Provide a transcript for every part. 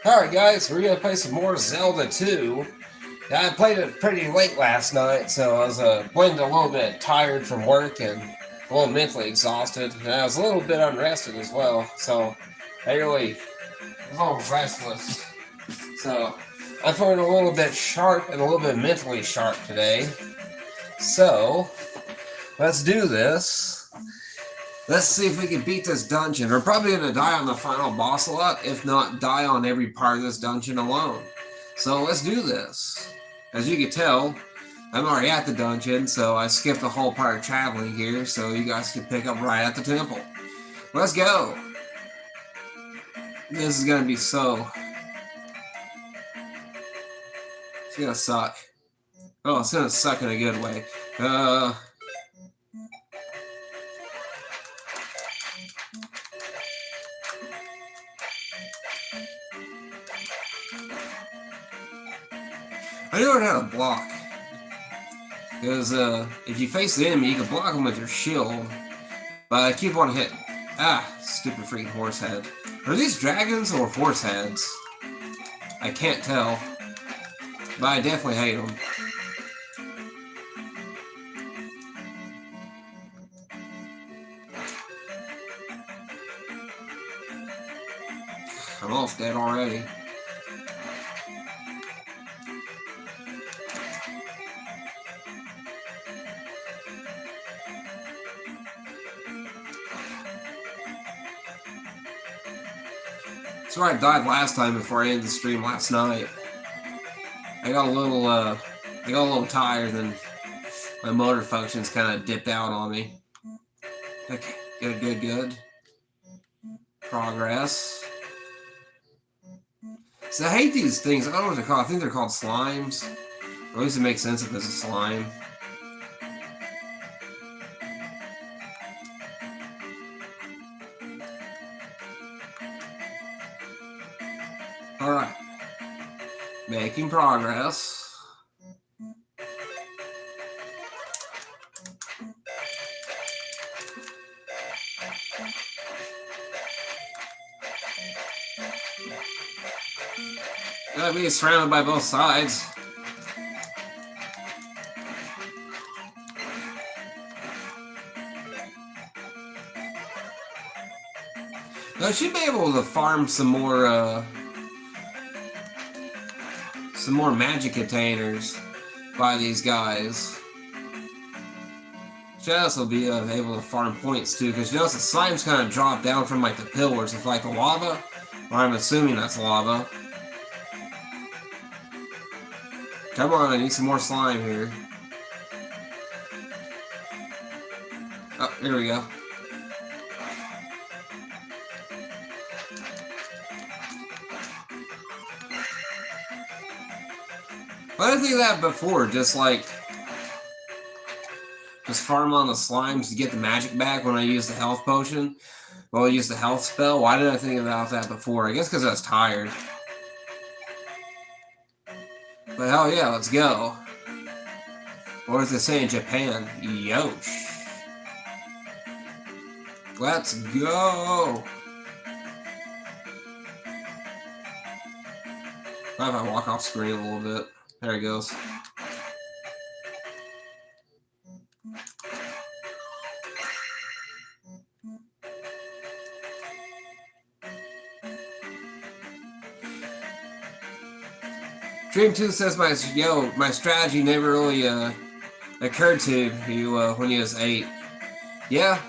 Alright guys, we're gonna play some more Zelda 2. I played it pretty late last night, so I was blending a little bit tired from work and a little mentally exhausted. And I was a little bit unrested as well, so I really was a little restless. So I'm feeling a little bit sharp and a little bit mentally sharp today. So let's do this. Let's see if we can beat this dungeon. We're probably going to die on the final boss a lot, if not die on every part of this dungeon alone. So let's do this. As you can tell, I'm already at the dungeon, so I skipped the whole part of traveling here, so you guys can pick up right at the temple. Let's go. This is going to be so... It's going to suck. Oh, it's going to suck in a good way. I learned how to block. Because if you face the enemy, you can block them with your shield. But I keep on hitting. Ah, stupid freaking horse head. Are these dragons or horse heads? I can't tell. But I definitely hate them. I'm almost dead already. That's where I died last time before I ended the stream last night. I got a little tired and my motor functions kind of dipped out on me. Okay, good. Progress. So I hate these things. I don't know what they're called. I think they're called slimes. Or at least it makes sense if it's a slime. Alright. Making progress. Gotta be surrounded by both sides. I should be able to farm some more magic containers by these guys. Should also be able to farm points too, because you notice the slimes kind of drop down from like the pillars. It's like the lava, or I'm assuming that's lava. Come on, I need some more slime here. Oh, here we go. I didn't think of that before, just farm on the slimes to get the magic back when I use the health potion. Well, I use the health spell. Why didn't I think about that before? I guess because I was tired. But hell yeah, let's go. What does it say in Japan? Yosh. Let's go. How if I walk off screen a little bit? There it goes. Dream 2 says my strategy never really occurred to you when you was 8. Yeah,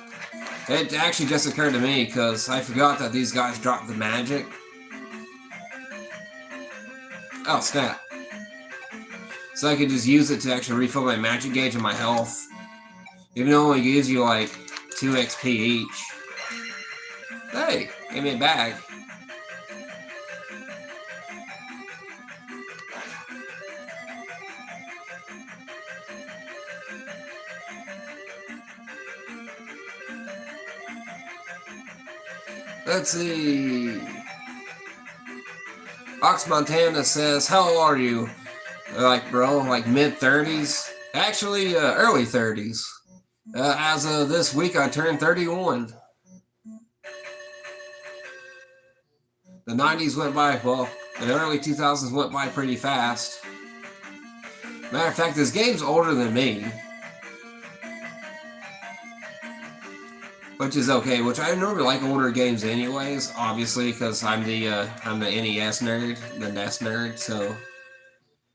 it actually just occurred to me because I forgot that these guys dropped the magic. Oh snap. So I could just use it to actually refill my magic gauge and my health. Even though it only gives you like 2 XP each. Hey, give me a bag. Let's see. Ox Montana says, how old are you? Like, bro, like mid-30s? Actually, early 30s. As of this week, I turned 31. The 90s went by, well, the early 2000s went by pretty fast. Matter of fact, this game's older than me. Which is okay, which I normally like older games anyways, obviously, because I'm the NES nerd, the NES nerd, so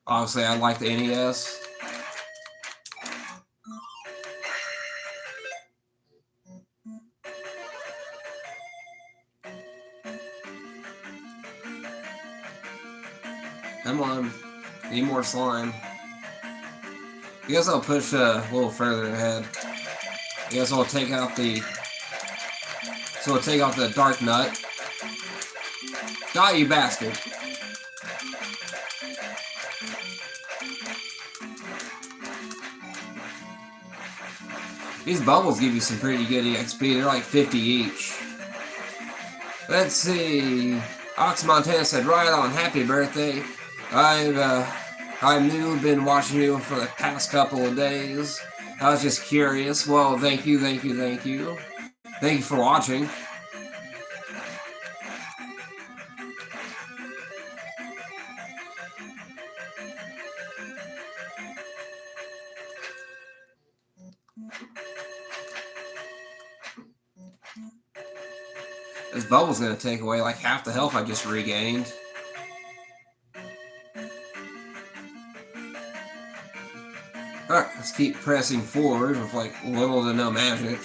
obviously I like the NES. Come on, need more slime. I guess I'll push a little further ahead. I guess I'll take out the... So we'll take off the dark nut. Die, you bastard. These bubbles give you some pretty good EXP. They're like 50 each. Let's see. Ox Montana said, right on, happy birthday. I've been watching you for the past couple of days. I was just curious. Well, thank you. Thank you for watching. This bubble's going to take away like half the health I just regained. Alright, let's keep pressing forward with like little to no magic.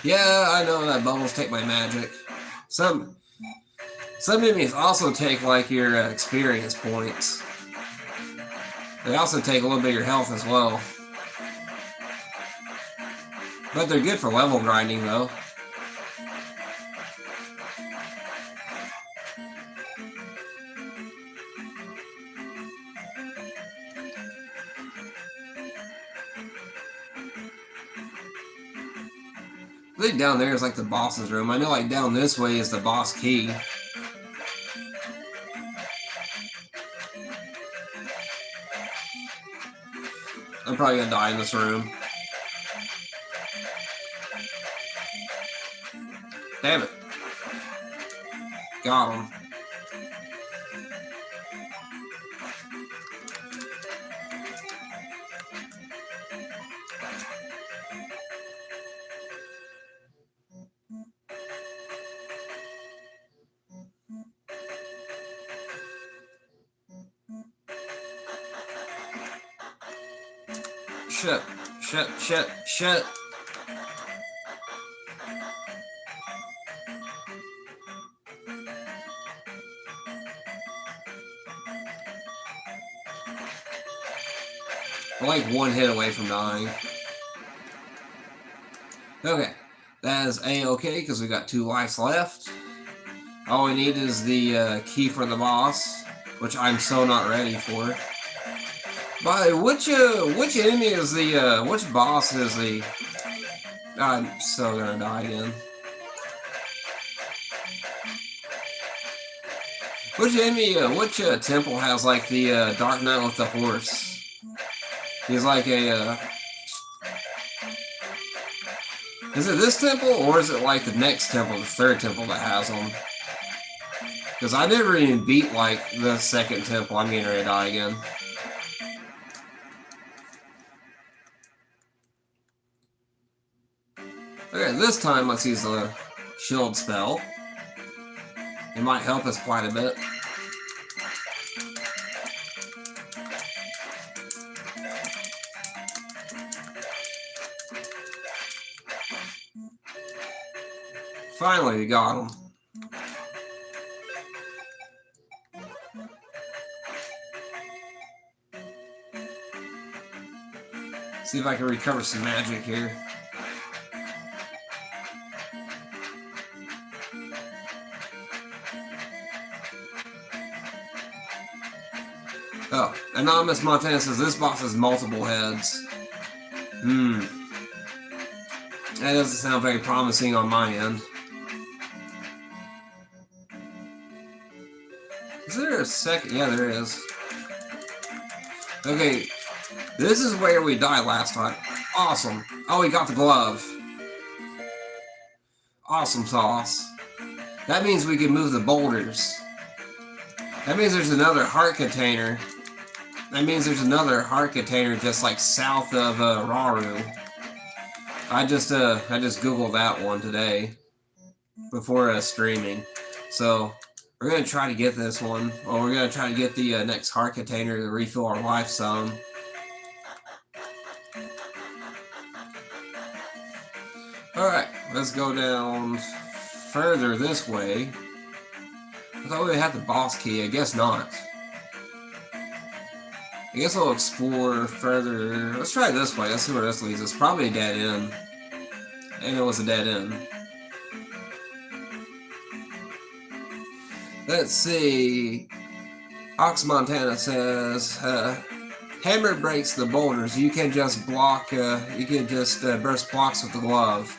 Yeah, I know that bubbles take my magic. Some enemies also take like your experience points. They also take a little bit of your health as well. But they're good for level grinding though. I think down there is like the boss's room. I know like down this way is the boss key. I'm probably gonna die in this room. Damn it. Got him. Shit. I'm like one hit away from dying. Okay, that is A-okay because we got 2 lives left. All we need is the key for the boss, which I'm so not ready for. By which enemy is the which boss is the? I'm so gonna die again. Which enemy? Which temple has like the Dark Knight with the horse? He's like a. Is it this temple or is it like the next temple, the 3rd temple that has them? Because I never even beat like the 2nd temple. I'm getting ready to die again. Okay, this time let's use the shield spell. It might help us quite a bit. Finally, we got him. See if I can recover some magic here. Oh, Anonymous Montana says this boss has multiple heads. That doesn't sound very promising on my end. Is there a second? Yeah, there is. Okay, this is where we died last time. Awesome. Oh, we got the glove. Awesome sauce. That means we can move the boulders. That means there's another heart container. That means there's another heart container just like south of Raru. I just googled that one today before streaming. So we're gonna try to get this one. Or we're gonna try to get the next heart container to refill our life some. Alright, let's go down further this way. I thought we had the boss key. I guess not. I guess I'll explore further. Let's try this way. Let's see where this leads us. Probably a dead end. And it was a dead end. Let's see. Ox Montana says, hammer breaks the boulders. You can just block, you can just burst blocks with the glove.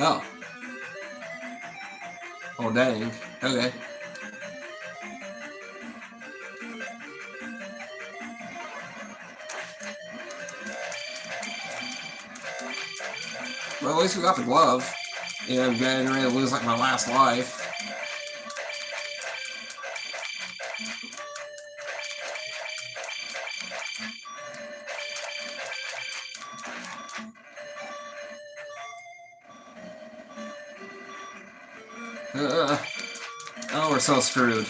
Oh. Oh, dang. Okay. Well, at least we got the glove. And I'm getting ready to lose like my last life. Oh, we're so screwed.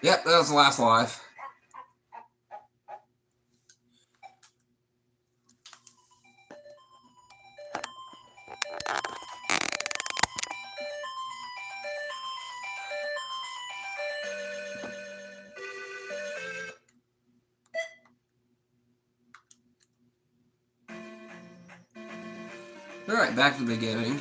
Yep, that was the last life. Alright, back to the beginning.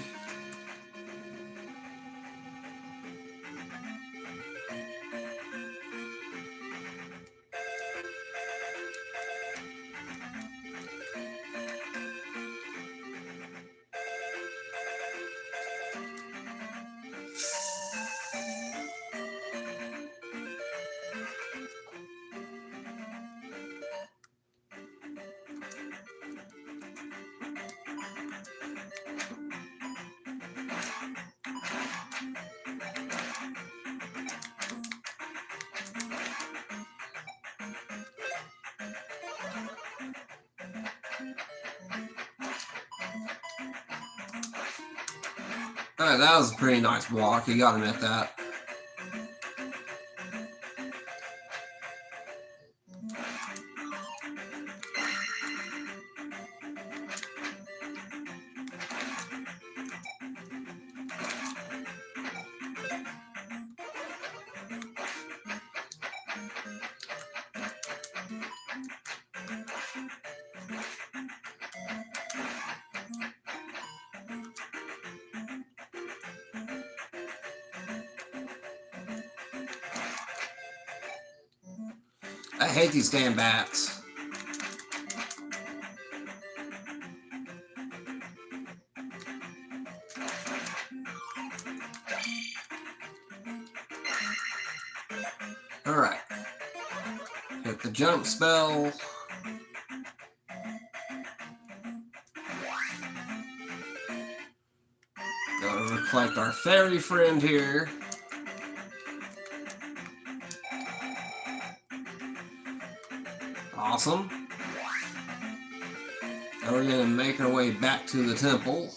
Alright, that was a pretty nice block, you gotta admit that. I hate these damn bats. Alright. Hit the jump spell. Gotta collect our fairy friend here. Awesome. Now we're gonna make our way back to the temple.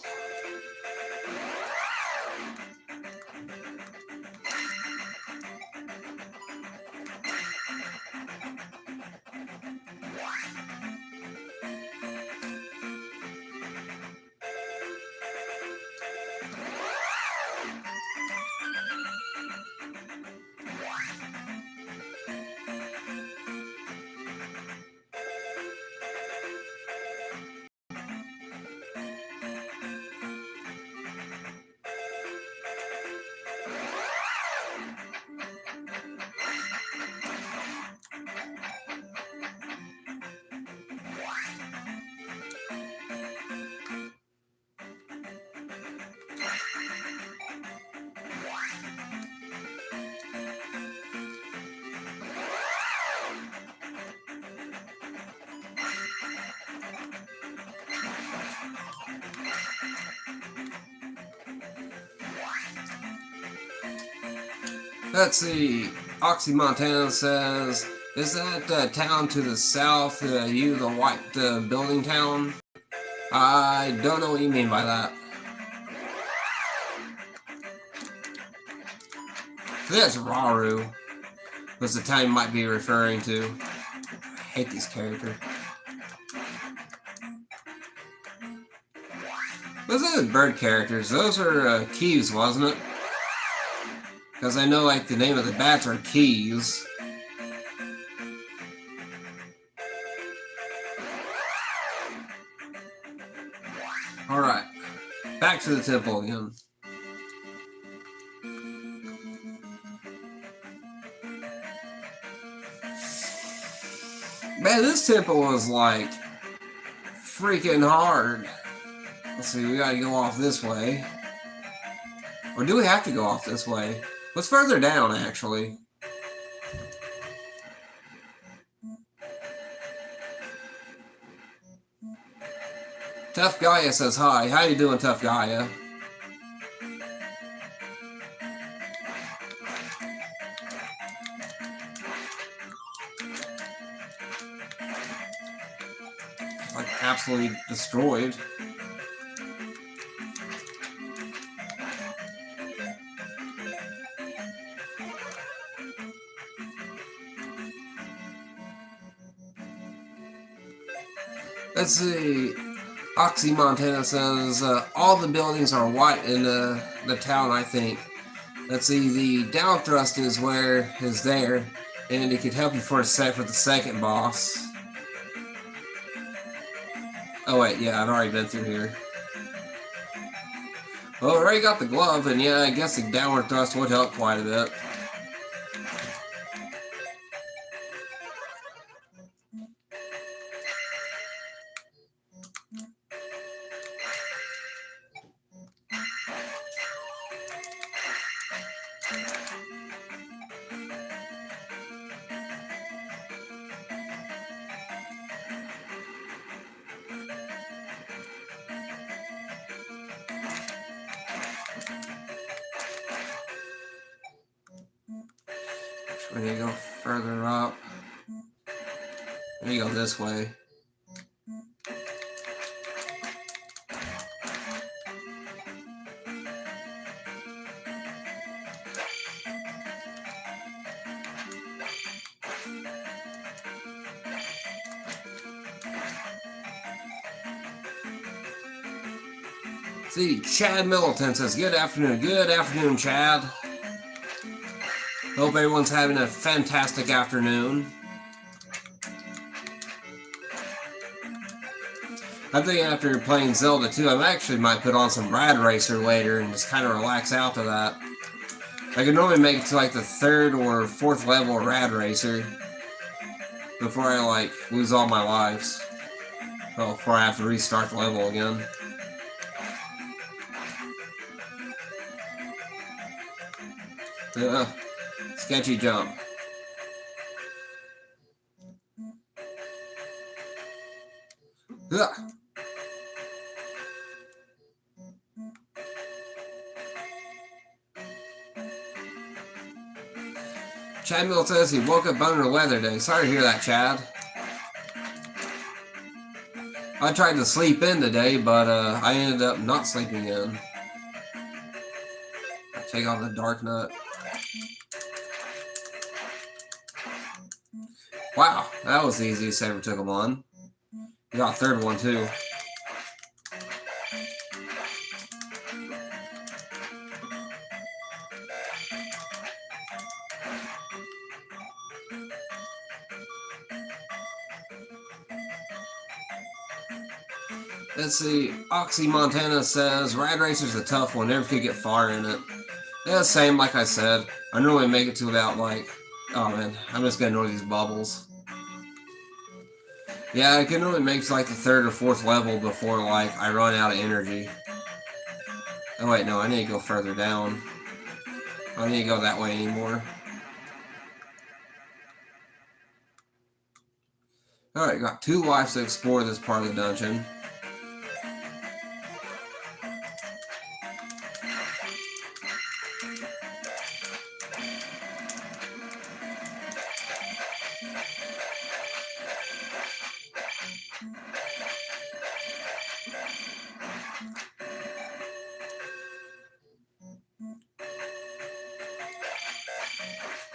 Let's see. Oxy Montana says, is that town to the south, the white building town? I don't know what you mean by that. I think that's Raru. Was the town you might be referring to. I hate these characters. Those are the bird characters. Those are keys, wasn't it? Because I know, like, the name of the bats are keys. Alright. Back to the temple again. Man, this temple was, like, freaking hard. Let's see, we gotta go off this way. Or do we have to go off this way? What's further down, actually? Tough Gaia says hi. How you doing, Tough Gaia? Like, absolutely destroyed. Let's see. Oxy Montana says all the buildings are white in the town, I think. Let's see, the down thrust is where is there, and it could help you for a set for the second boss. Oh wait, yeah, I've already been through here. Well, I already got the glove, and yeah, I guess the downward thrust would help quite a bit. We need to go further up. We need to go this way. See, Chad Middleton says, good afternoon. Good afternoon, Chad. Hope everyone's having a fantastic afternoon. I think after playing Zelda 2, I actually might put on some Rad Racer later and just kind of relax after that. I can normally make it to like the 3rd or 4th level of Rad Racer before I like lose all my lives. Well, before I have to restart the level again. Sketchy jump. Ugh. Chad Mill says he woke up under the weather today. Sorry to hear that, Chad. I tried to sleep in today, but I ended up not sleeping in. Take off the dark nut. Wow, that was the easiest I ever took him on. You got a 3rd one too. Let's see, Oxy Montana says, Rad Racer's a tough one, never could get far in it. Yeah, same, like I said. I normally make it to about like, oh man, I'm just gonna ignore these bubbles. Yeah, I can only make it to like the 3rd or 4th level before like I run out of energy. Oh wait, no, I need to go further down. I don't need to go that way anymore. Alright, got 2 lives to explore this part of the dungeon.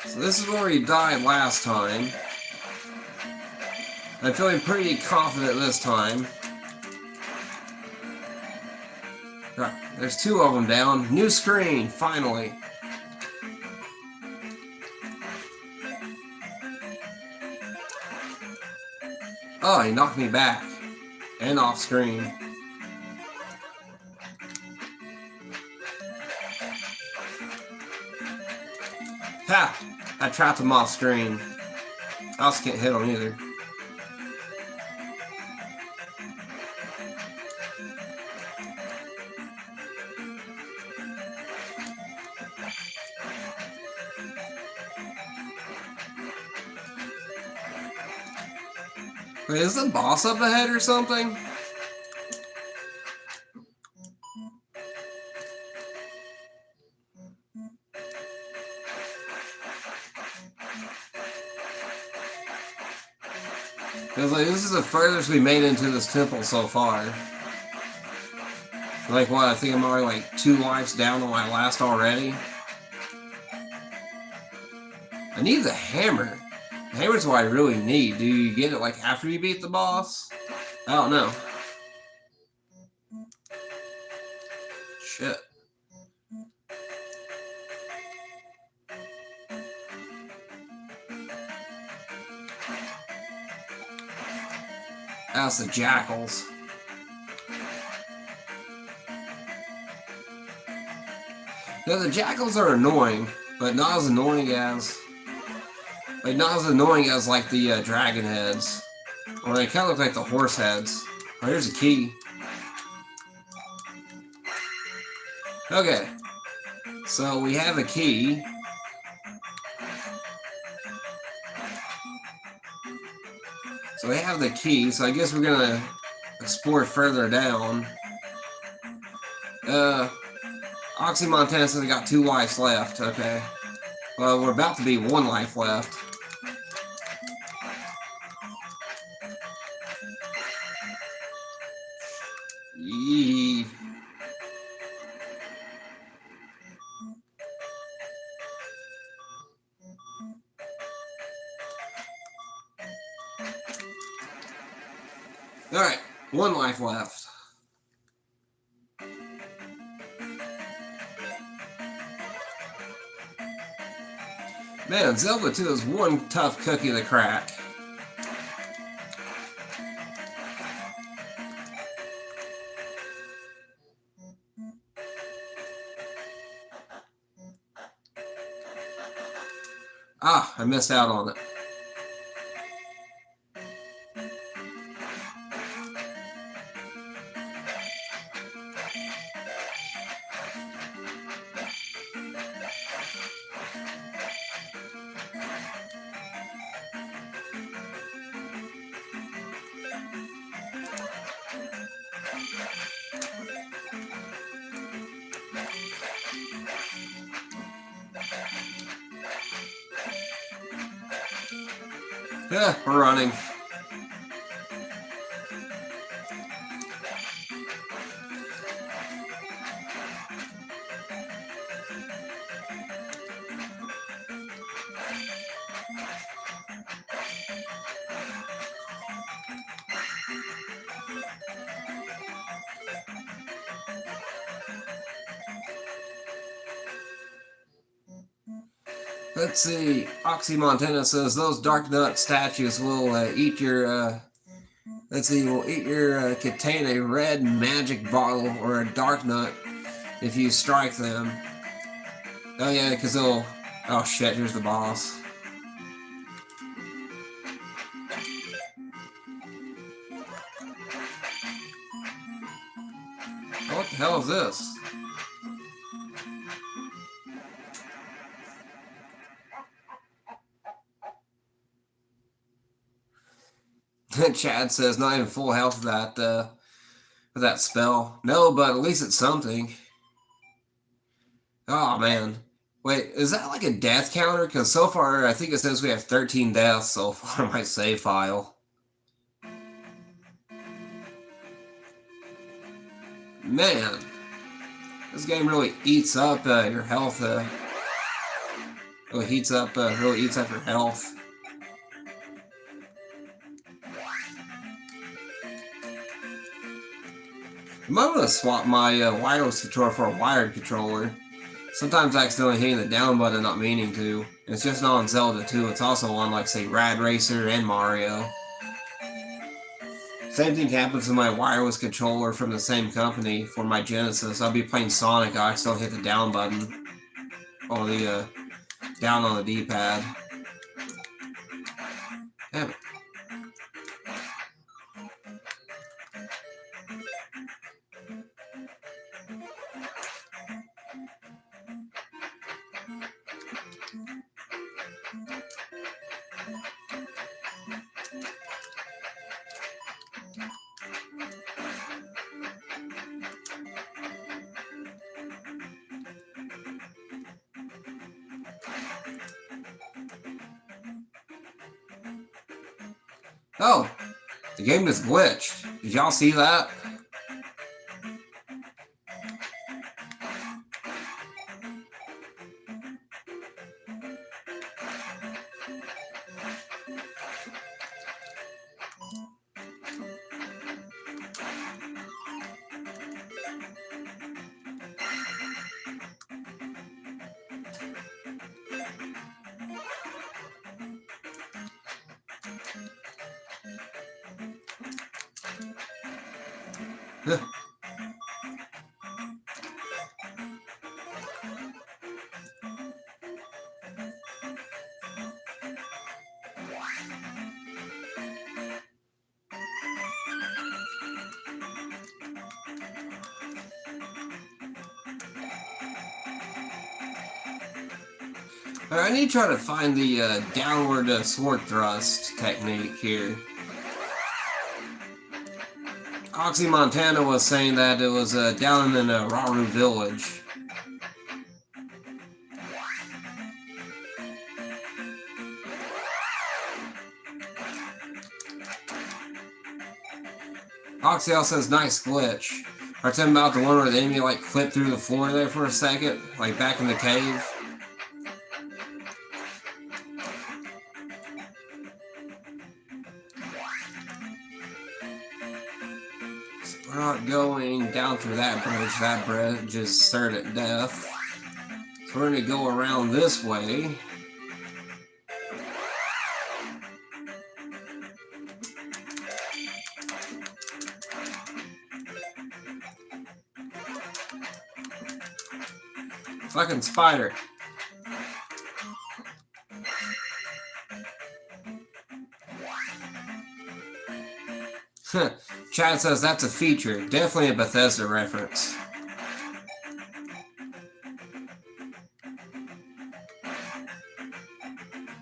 So this is where we died last time. I'm feeling pretty confident this time. Right, there's 2 of them down. New screen, finally. Oh, he knocked me back. And off screen. Ha! I trapped him off screen. I also can't hit him either. Wait, is the boss up ahead or something? Because like, this is the furthest we made into this temple so far. Like what, I think I'm already like 2 lives down on my last already. I need the hammer. The hammer's what I really need. Do you get it like after you beat the boss? I don't know. Shit. That's the jackals. Now the jackals are annoying, but not as annoying as like the dragon heads. Or they kind of look like the horse heads. Oh, here's a key. Okay. So we have a key. So we have the key, so I guess we're gonna explore further down. Oxymontana says I got 2 lives left, okay. Well, we're about to be 1 life left. Yee. Alright, 1 life left. Man, Zelda 2 is one tough cookie to crack. Ah, I missed out on it. Yeah, we're running. Let's see. Oxymontana says those dark nut statues will eat your. Let's see. Will eat your contain a red magic bottle or a dark nut if you strike them. Oh yeah, because they'll. Oh shit! Here's the boss. What the hell is this? Chad says not even full health with that spell. No, but at least it's something. Oh man. Wait, is that like a death counter? Because so far I think it says we have 13 deaths so far on my save file. Man. This game really eats up your health. Really heats up, really eats up your health. I might want to swap my wireless controller for a wired controller. Sometimes I accidentally hitting the down button, not meaning to. And it's just not on Zelda too. It's also on, like, say, Rad Racer and Mario. Same thing happens with my wireless controller from the same company for my Genesis. I'll be playing Sonic, I still hit the down button. Or the down on the D-pad. Damn it. Oh, the game is glitched. Did y'all see that? I need to try to find the downward sword thrust technique here. Oxy Montana was saying that it was down in Raru Village. Oxyal says nice glitch. Are you talking about the one where the enemy like clipped through the floor there for a second? Like back in the cave? We're not going down through that bridge. That bridge is certain death. So we're going to go around this way. Fucking spider. Chad says that's a feature. Definitely a Bethesda reference.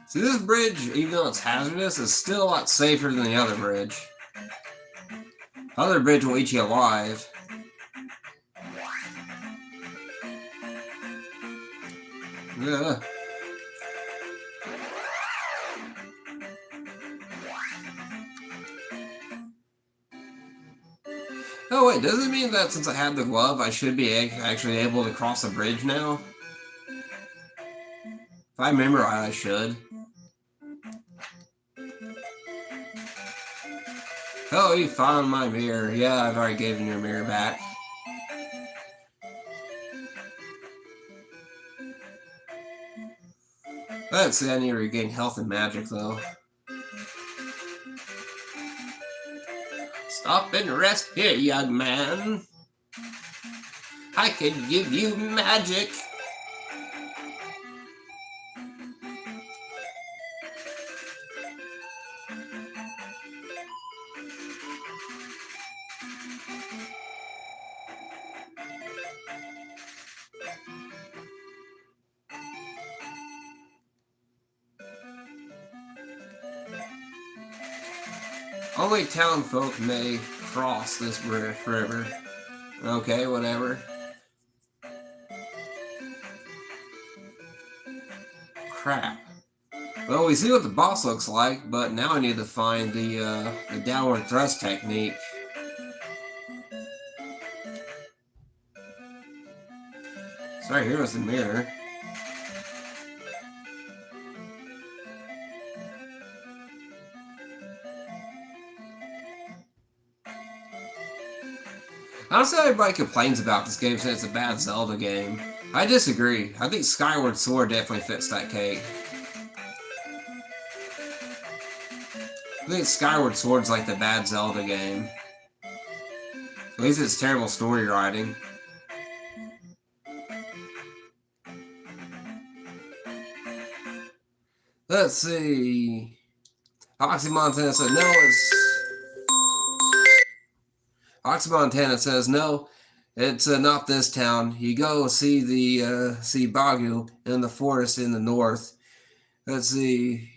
See, this bridge, even though it's hazardous, is still a lot safer than the other bridge. The other bridge will eat you alive. Ugh. Oh wait, does it mean that since I have the glove, I should be actually able to cross a bridge now? If I remember right, I should. Oh, you found my mirror. Yeah, I've already given your mirror back. Let's see, I need to regain health and magic, though. Stop and rest here, young man. I can give you magic. Only town folk may cross this river. Okay, whatever. Crap. Well, we see what the boss looks like, but now I need to find the downward thrust technique. So right here is the mirror. Honestly, everybody complains about this game saying it's a bad Zelda game. I disagree. I think Skyward Sword definitely fits that cake. I think Skyward Sword's like the bad Zelda game. At least it's terrible story writing. Let's see. Oxy Montana said no. Oxy Montana says no. It's not this town. You go see the see Bagu in the forest in the north. Let's see.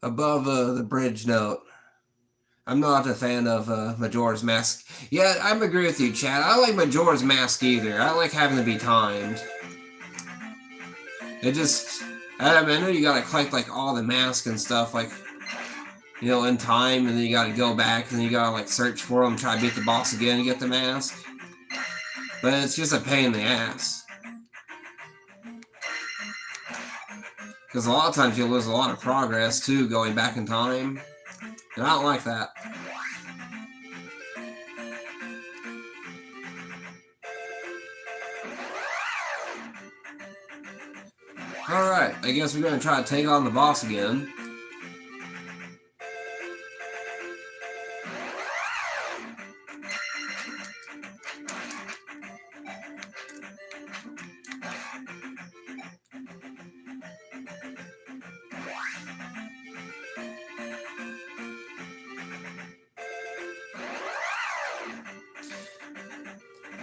Above the bridge note. I'm not a fan of Majora's Mask. Yeah, I agree with you, Chad. I like Majora's Mask either. I like having to be timed. It just... I know you gotta collect like all the masks and stuff, like, you know, in time, and then you gotta go back, and then you gotta like search for them, try to beat the boss again and get the mask. But it's just a pain in the ass. Because a lot of times you'll lose a lot of progress too, going back in time. And I don't like that. Alright, I guess we're going to try to take on the boss again.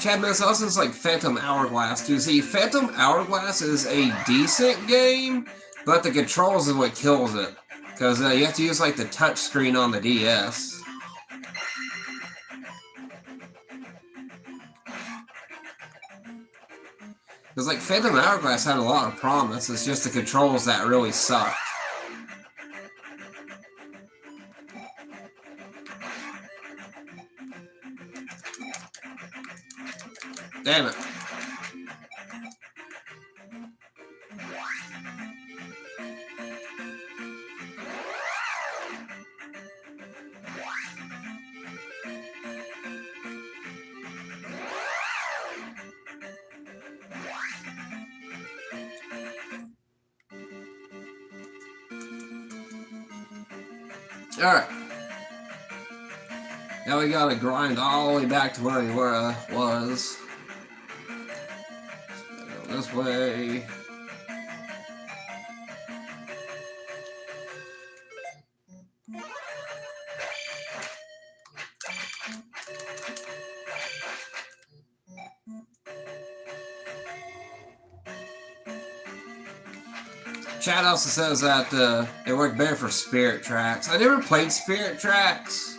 Chad Miss Austin's like Phantom Hourglass too. See, Phantom Hourglass is a decent game, but the controls is what kills it. Because you have to use like the touch screen on the DS. Because like Phantom Hourglass had a lot of promise, it's just the controls that really suck. Damn it. Alright. Now we gotta grind all the way back to where he was. This way. Chad also says that it worked better for Spirit Tracks. I never played Spirit Tracks.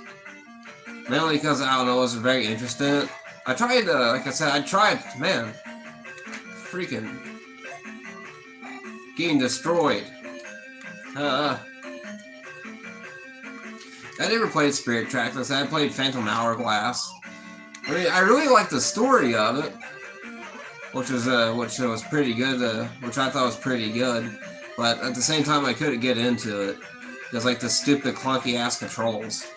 Mainly because, I don't know, I wasn't very interested in it. I tried, like I said, man, freaking getting destroyed. I never played Spirit Tracks. Like I said, I played Phantom Hourglass. I mean, I really liked the story of it, which was pretty good. Which I thought was pretty good, but at the same time, I couldn't get into it because like the stupid clunky ass controls.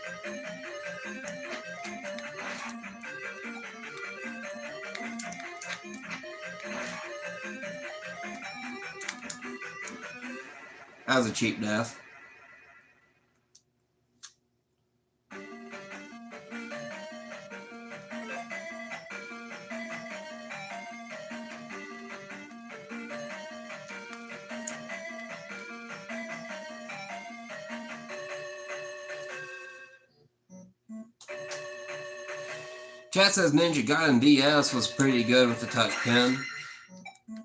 That was a cheap death. Chat says Ninja Gaiden DS was pretty good with the touch pen.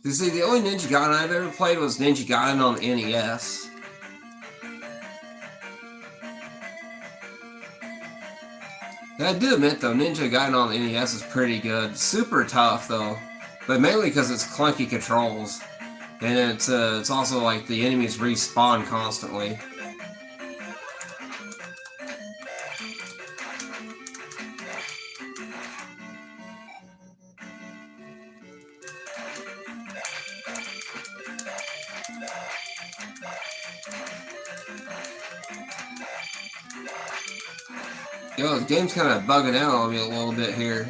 You see, the only Ninja Gaiden I've ever played was Ninja Gaiden on the NES. And I do admit, though, Ninja Gaiden on the NES is pretty good. Super tough, though. But mainly because it's clunky controls. And it's also like the enemies respawn constantly. Yo, the game's kind of bugging out on me a little bit here.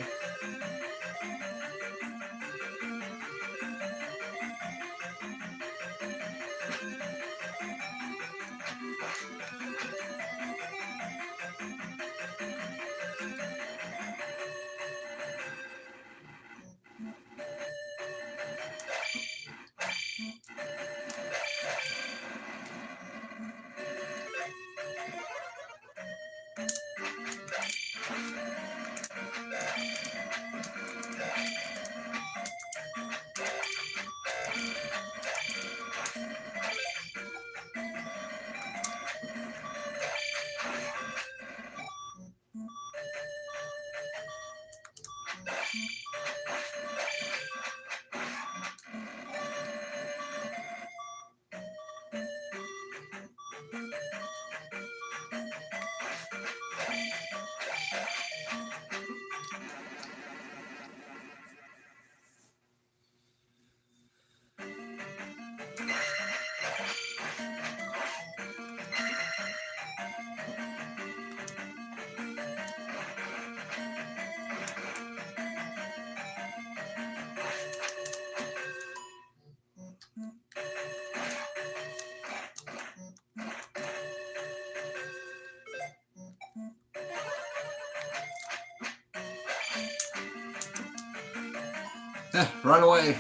Run away.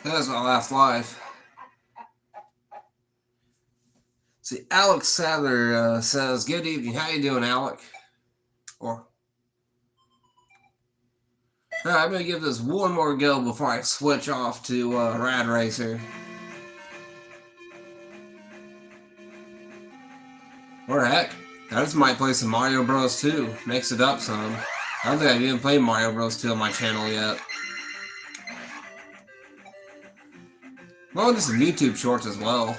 That was my last life. See, Alex Sadler says, "Good evening. How you doing, Alec?" Or, I'm gonna give this one more go before I switch off to Rad Racer. Or heck, I just might play some Mario Bros. 2. Mix it up some. I don't think I've even played Mario Bros. 2 on my channel yet. Well, just some YouTube shorts as well.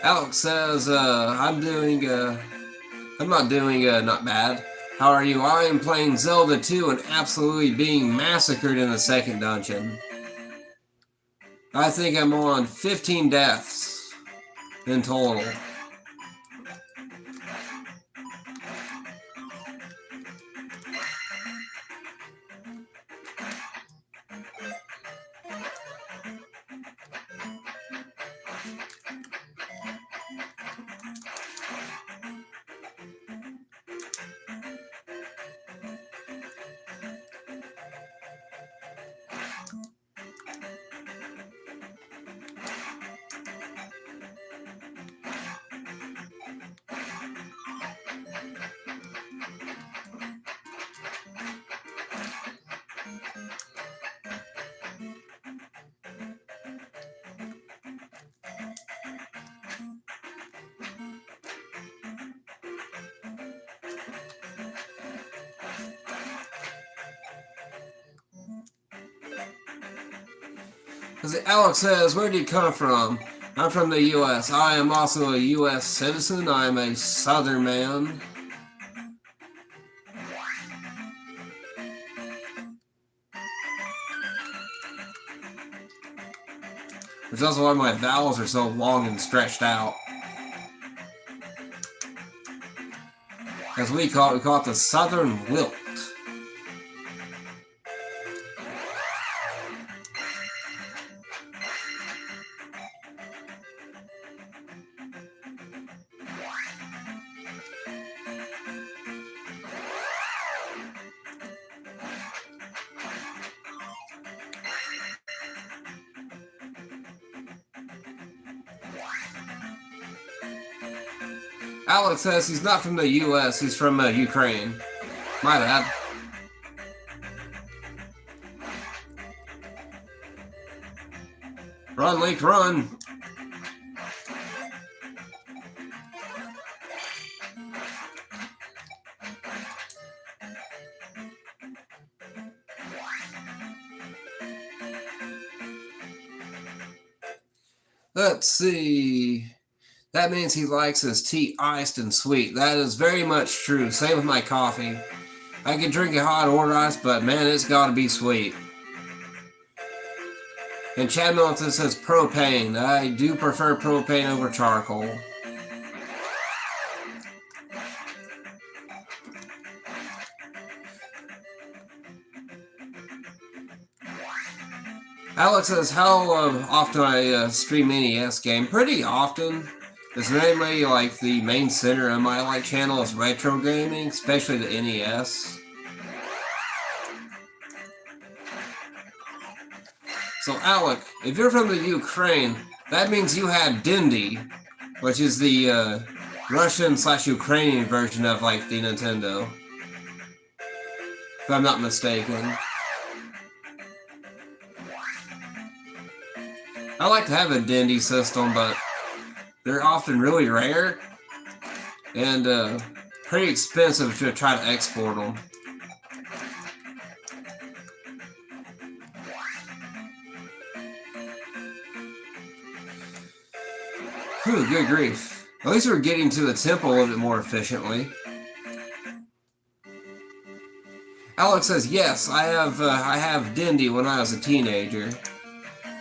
Alex says, I'm not doing not bad. How are you? I am playing Zelda 2 and absolutely being massacred in the second dungeon. I think I'm on 15 deaths in total. Alex says, where do you come from? I'm from the U.S. I am also a U.S. citizen. I am a Southern man. Which is also why my vowels are so long and stretched out. As we call it the Southern Wilt. Alex says he's not from the U.S., he's from Ukraine. My bad. Run, Link, run! Let's see. That means he likes his tea iced and sweet. That is very much true. Same with my coffee. I can drink it hot or iced, but man, it's got to be sweet. And Chad Milton says propane. I do prefer propane over charcoal. Alex says, how often I stream NES game? Pretty often. It's mainly like the main center of my channel is retro gaming, especially the NES. So Alec, if you're from the Ukraine, that means you had Dindy, which is the Russian/Ukrainian version of like the Nintendo, if I'm not mistaken. I like to have a Dindy system, but they're often really rare and pretty expensive to try to export them. Whew, good grief. At least we're getting to the temple a little bit more efficiently. Alex says, yes, I have Dindy when I was a teenager.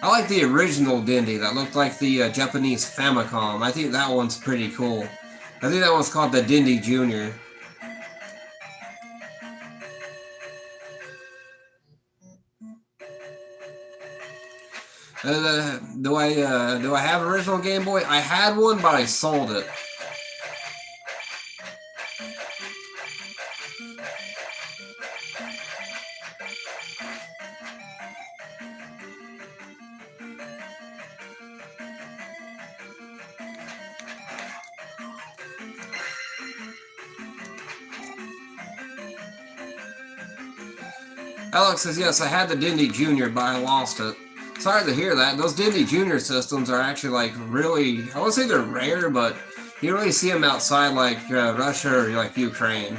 I like the original Dindy that looked like the Japanese Famicom. I think that one's pretty cool. I think that one's called the Dindy Jr. Do I have an original Game Boy? I had one, but I sold it. Alex says, yes, I had the Dindy Jr., but I lost it. Sorry to hear that. Those Dindy Jr. systems are actually like really, I won't say they're rare, but you don't really see them outside like Russia or like Ukraine.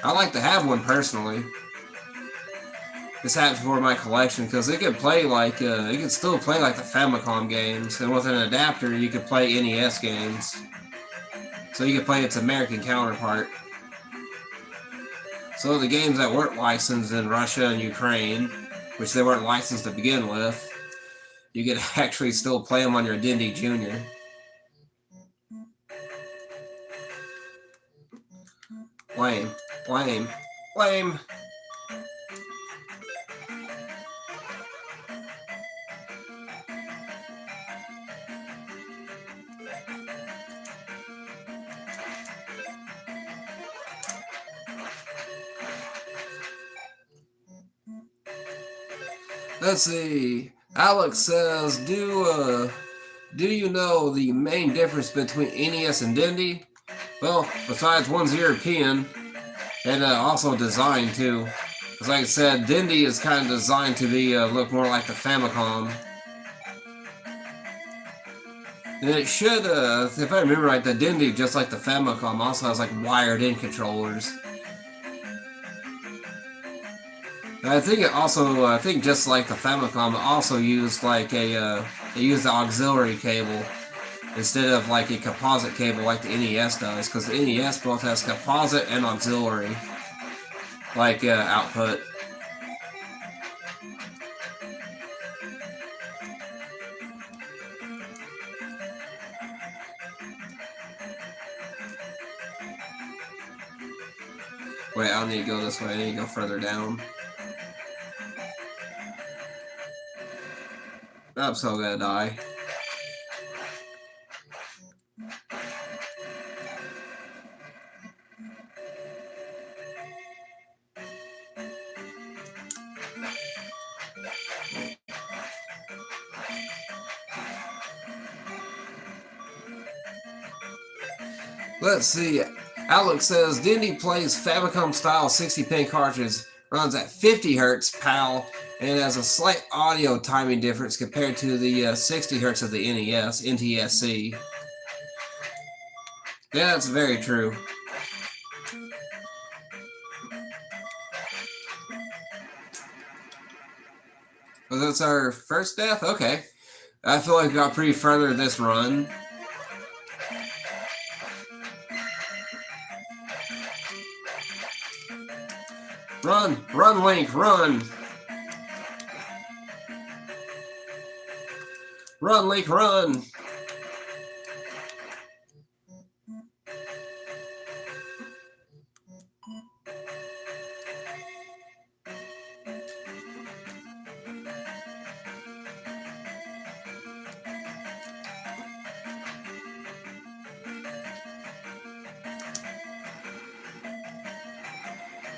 I like to have one personally. This happens for my collection because it can play like, it can still play like the Famicom games, and with an adapter you can play NES games. So you can play its American counterpart. So the games that weren't licensed in Russia and Ukraine, which they weren't licensed to begin with, you could actually still play them on your Dindy Jr. Lame. Lame. Lame. Let's see. Alex says, do you know the main difference between NES and Dindy? Well, besides one's European and also design too. Because like I said, Dindy is kind of designed to be look more like the Famicom. And it should, if I remember right, the Dindy, just like the Famicom, also has like wired-in controllers. I think it also, I think just like the Famicom, it also used like it used the auxiliary cable instead of like a composite cable like the NES does, because the NES both has composite and auxiliary like output. Wait, I don't need to go this way, I need to go further down. I'm so gonna die. Let's see. Alex says, Dindy plays Famicom-style 60-pin cartridges, runs at 50 Hz PAL, and has a slight audio timing difference compared to the 60 Hz of the NES, NTSC. Yeah, that's very true. Well, that's our first death? Okay. I feel like we got pretty further this run. Run! Run, Link! Run! Run, Link, run!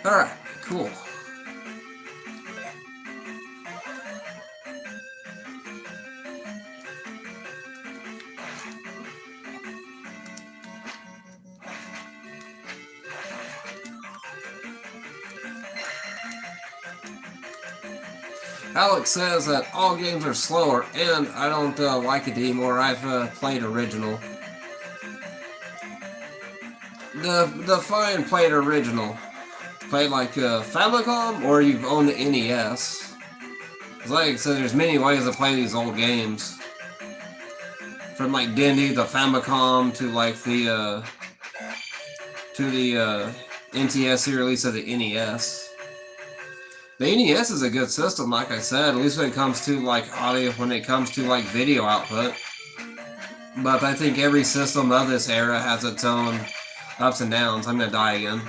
Alright, cool. Alex says that all games are slower, and I don't like it anymore. I've played original. Define played original. Played like Famicom, or you've owned the NES. Like I said, there's many ways to play these old games. From like Dendy, the Famicom, to like the NTSC release of the NES. The NES is a good system, like I said, at least when it comes to like audio, when it comes to like video output. But I think every system of this era has its own ups and downs. I'm gonna die again.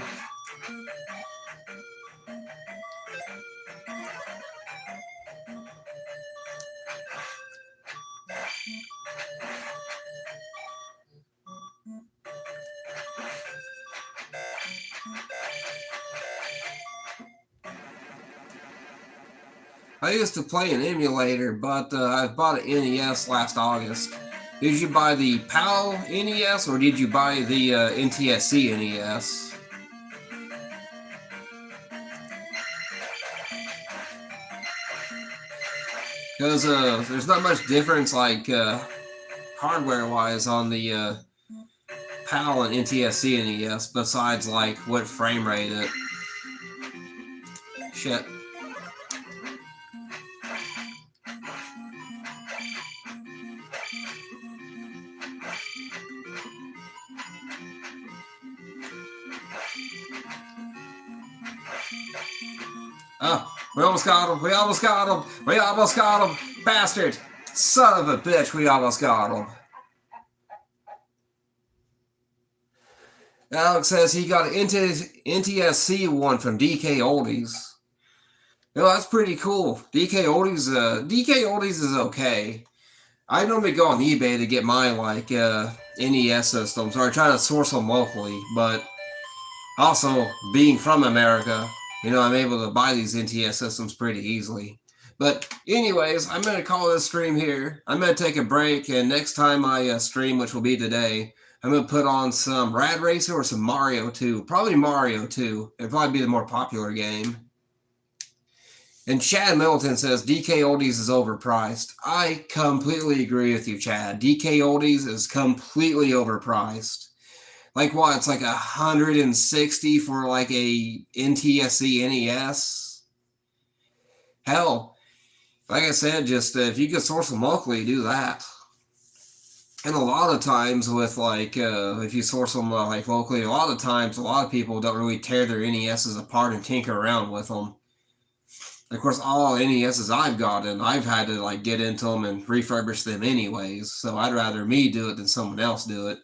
I used to play an emulator, but I bought an NES last August. Did you buy the PAL NES, or did you buy the NTSC NES? Because there's not much difference, like hardware-wise, on the PAL and NTSC NES, besides like what frame rate it. Shit. Oh, we almost got him. We almost got him. We almost got him. Bastard. Son of a bitch, we almost got him. Alex says he got an NTSC one from DK Oldies. Well, that's pretty cool. DK Oldies is okay. I normally go on eBay to get my like NES systems, or I try to source them locally, but also being from America, you know, I'm able to buy these NTS systems pretty easily. But anyways, I'm going to call this stream here. I'm going to take a break, and next time I stream, which will be today, I'm going to put on some Rad Racer or some Mario 2. Probably Mario 2. It'll probably be the more popular game. And Chad Middleton says DK Oldies is overpriced. I completely agree with you, Chad. DK Oldies is completely overpriced. Like what? It's like $160 for like a NTSC NES. Hell, like I said, just if you could source them locally, do that. And a lot of times with like, if you source them like locally, a lot of times, a lot of people don't really tear their NESs apart and tinker around with them. Of course, all NESs I've gotten, I've had to like get into them and refurbish them anyways. So I'd rather me do it than someone else do it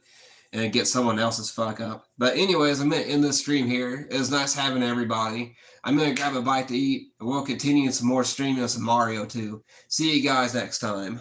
and get someone else's fuck up. But anyways, I'm going to end this stream here. It was nice having everybody. I'm going to grab a bite to eat, and we'll continue some more streaming of some Mario 2. See you guys next time.